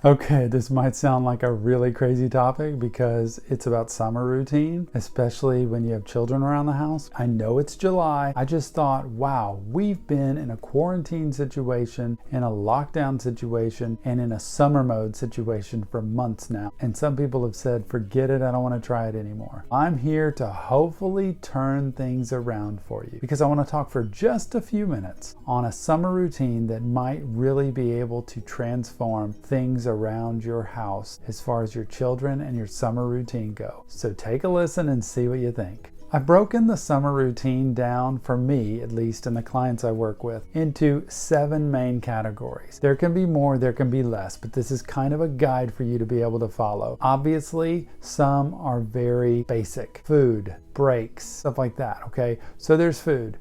Okay, this might sound like a really crazy topic because it's about summer routine, especially when you have children around the house. I know it's July. I just thought, wow, we've been in a quarantine situation, in a lockdown situation, and in a summer mode situation for months now. And some people have said, forget it, I don't want to try it anymore. I'm here to hopefully turn things around for you because I want to talk for just a few minutes on a summer routine that might really be able to transform things around your house as far as your children and your summer routine go. So take a listen and see what you think. I've broken the summer routine down, for me at least, and the clients I work with, into 7 main categories. There can be more, there can be less, but this is kind of a guide for you to be able to follow. Obviously, some are very basic. Food, breaks, stuff like that, okay? So there's food,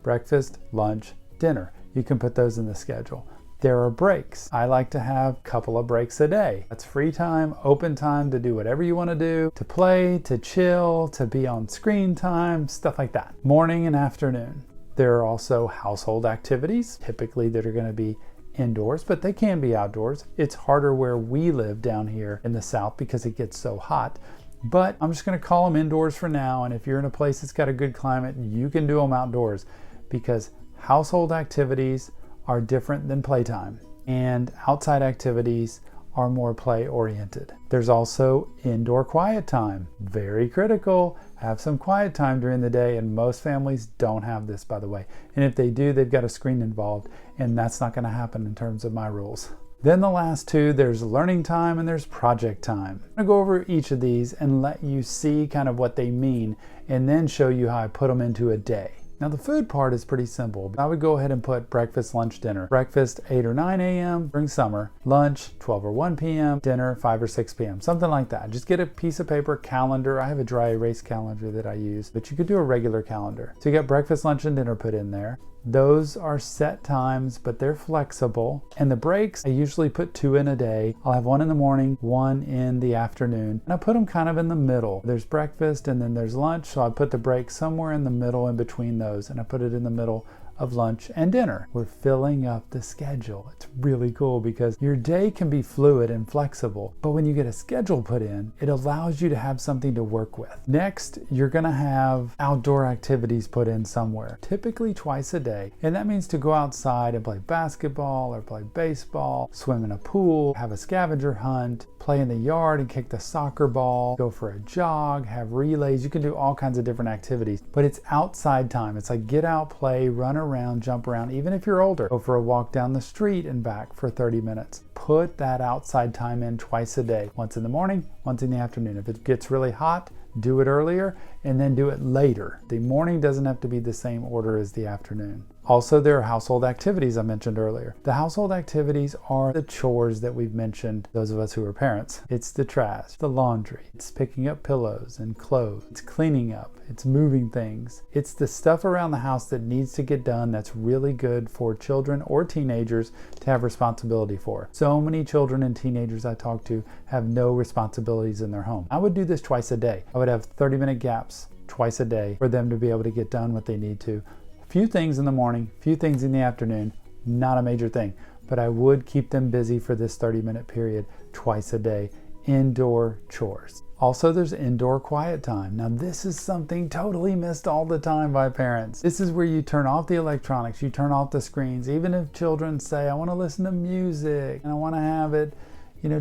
breakfast, lunch, dinner. You can put those in the schedule. There are breaks. I like to have a couple of breaks a day. That's free time, open time to do whatever you want to do, to play, to chill, to be on screen time, stuff like that. Morning and afternoon. There are also household activities, typically that are going to be indoors, but they can be outdoors. It's harder where we live down here in the South because it gets so hot. But I'm just going to call them indoors for now. And if you're in a place that's got a good climate, you can do them outdoors because household activities are different than playtime, and outside activities are more play oriented. There's also indoor quiet time, very critical. Have some quiet time during the day, and most families don't have this, by the way. And if they do, they've got a screen involved, and that's not going to happen in terms of my rules. Then the last 2, there's learning time and there's project time. I'm going to go over each of these and let you see kind of what they mean, and then show you how I put them into a day. Now the food part is pretty simple. I would go ahead and put breakfast, lunch, dinner. Breakfast 8 or 9 a.m. during summer, lunch 12 or 1 p.m., dinner 5 or 6 p.m., something like that. Just get a piece of paper, calendar. I have a dry erase calendar that I use, but you could do a regular calendar. So you got breakfast, lunch, and dinner put in there. Those are set times, but they're flexible. And the breaks, I usually put 2 in a day. I'll have 1 in the morning, 1 in the afternoon, and I put them kind of in the middle. There's breakfast and then there's lunch, so I put the break somewhere in the middle in between those, and I put it in the middle of lunch and dinner. We're filling up the schedule. It's really cool because your day can be fluid and flexible, but when you get a schedule put in, it allows you to have something to work with. Next, you're gonna have outdoor activities put in somewhere, typically twice a day. And that means to go outside and play basketball or play baseball, swim in a pool, have a scavenger hunt, play in the yard and kick the soccer ball, go for a jog, have relays. You can do all kinds of different activities, but it's outside time. It's like get out, play, run around, jump around. Even if you're older, go for a walk down the street and back for 30 minutes. Put that outside time in twice a day, once in the morning, once in the afternoon. If it gets really hot, do it earlier and then do it later. The morning doesn't have to be the same order as the afternoon. Also, there are household activities I mentioned earlier. The household activities are the chores that we've mentioned, those of us who are parents. It's the trash, the laundry, it's picking up pillows and clothes, it's cleaning up, it's moving things. It's the stuff around the house that needs to get done that's really good for children or teenagers to have responsibility for. So many children and teenagers I talk to have no responsibilities in their home. I would do this twice a day. I would have 30-minute gaps twice a day for them to be able to get done what they need to. Few things in the morning, few things in the afternoon, not a major thing, but I would keep them busy for this 30-minute period twice a day, indoor chores. Also, there's indoor quiet time. Now, this is something totally missed all the time by parents. This is where you turn off the electronics, you turn off the screens. Even if children say, I want to listen to music and I want to have it,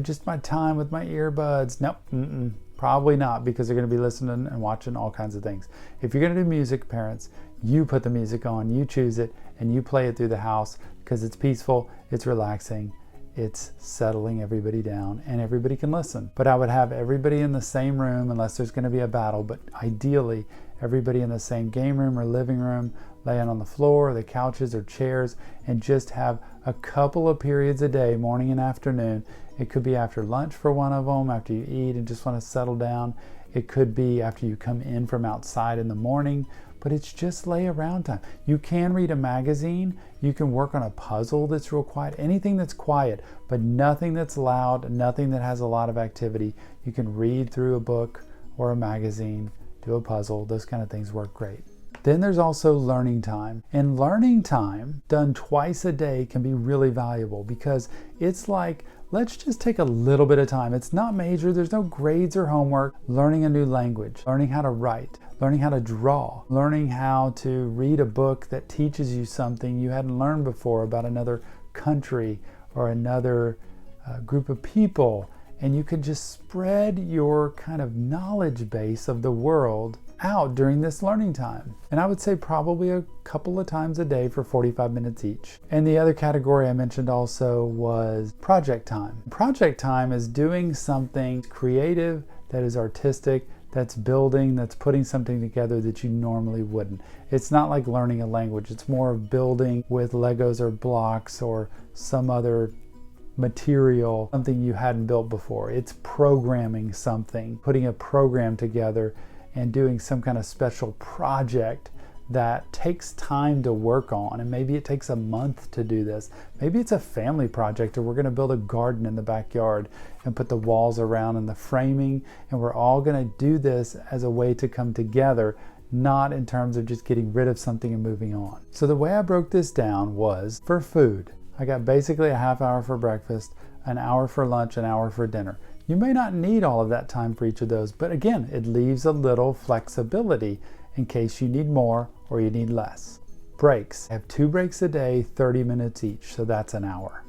just my time with my earbuds. Nope, probably not, because they're going to be listening and watching all kinds of things. If you're going to do music, parents, you put the music on, you choose it, and you play it through the house because it's peaceful, it's relaxing, it's settling everybody down, and everybody can listen. But I would have everybody in the same room unless there's going to be a battle, but ideally everybody in the same game room or living room, laying on the floor or the couches or chairs, and just have a couple of periods a day, morning and afternoon. It could be after lunch for one of them, after you eat and just want to settle down. It could be after you come in from outside in the morning, but it's just lay around time. You can read a magazine, you can work on a puzzle that's real quiet, anything that's quiet, but nothing that's loud, nothing that has a lot of activity. You can read through a book or a magazine, do a puzzle, those kind of things work great. Then there's also learning time. And learning time done twice a day can be really valuable because it's like let's just take a little bit of time. It's not major, there's no grades or homework. Learning a new language, learning how to write, learning how to draw, learning how to read a book that teaches you something you hadn't learned before about another country or another group of people. And you could just spread your kind of knowledge base of the world out during this learning time. And I would say probably a couple of times a day for 45 minutes each. And the other category I mentioned also was project time. Project time is doing something creative, that is artistic, that's building, that's putting something together that you normally wouldn't. It's not like learning a language. It's more of building with Legos or blocks or some other material, something you hadn't built before. It's programming something, putting a program together and doing some kind of special project that takes time to work on. And maybe it takes a month to do this. Maybe it's a family project, or we're going to build a garden in the backyard and put the walls around and the framing, and we're all going to do this as a way to come together, not in terms of just getting rid of something and moving on. So the way I broke this down was for food. I got basically a half hour for breakfast, an hour for lunch, an hour for dinner. You may not need all of that time for each of those, but again, it leaves a little flexibility in case you need more or you need less. Breaks. I have 2 breaks a day, 30 minutes each, so that's an hour.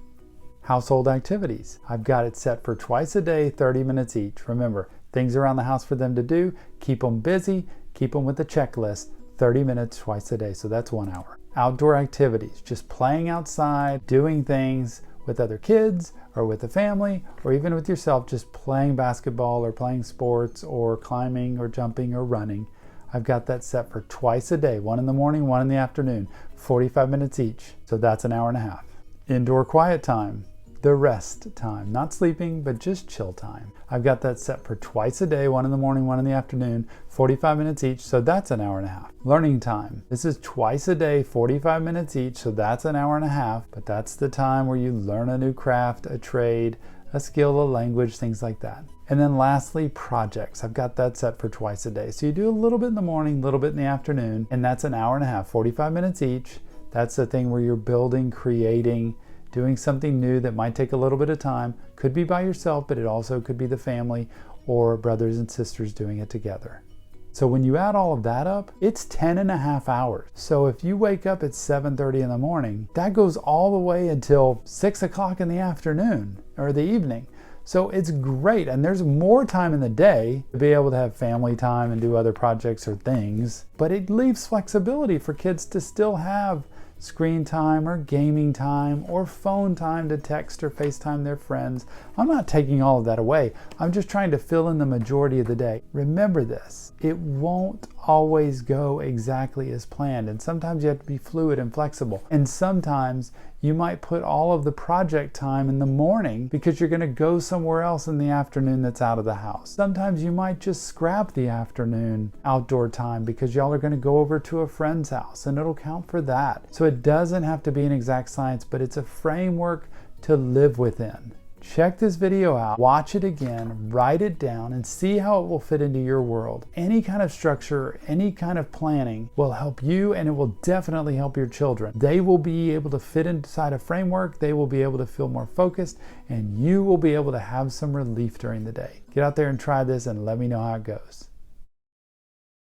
Household activities. I've got it set for twice a day, 30 minutes each. Remember, things around the house for them to do, keep them busy, keep them with a checklist, 30 minutes twice a day, so that's 1 hour. Outdoor activities, just playing outside, doing things with other kids or with the family or even with yourself, just playing basketball or playing sports or climbing or jumping or running. I've got that set for twice a day, 1 in the morning, 1 in the afternoon, 45 minutes each. So that's an hour and a half. Indoor quiet time, the rest time, not sleeping, but just chill time. I've got that set for twice a day, 1 in the morning, 1 in the afternoon, 45 minutes each, so that's an hour and a half. Learning time. This is twice a day, 45 minutes each, so that's an hour and a half, but that's the time where you learn a new craft, a trade, a skill, a language, things like that. And then lastly, projects. I've got that set for twice a day. So you do a little bit in the morning, a little bit in the afternoon, and that's an hour and a half, 45 minutes each. That's the thing where you're building, creating, doing something new that might take a little bit of time. Could be by yourself, but it also could be the family or brothers and sisters doing it together. So when you add all of that up, it's 10 and a half hours. So if you wake up at 7:30 in the morning, that goes all the way until 6 o'clock in the afternoon or the evening. So it's great, and there's more time in the day to be able to have family time and do other projects or things, but it leaves flexibility for kids to still have screen time or gaming time or phone time to text or FaceTime their friends. I'm not taking all of that away. I'm just trying to fill in the majority of the day. Remember this, it won't always go exactly as planned, and sometimes you have to be fluid and flexible. And sometimes you might put all of the project time in the morning because you're going to go somewhere else in the afternoon that's out of the house. Sometimes you might just scrap the afternoon outdoor time because y'all are going to go over to a friend's house, and it'll count for that. So it doesn't have to be an exact science, but it's a framework to live within. Check this video out, watch it again, write it down, and see how it will fit into your world. Any kind of structure, any kind of planning will help you, and it will definitely help your children. They will be able to fit inside a framework, they will be able to feel more focused, and you will be able to have some relief during the day. Get out there and try this and let me know how it goes.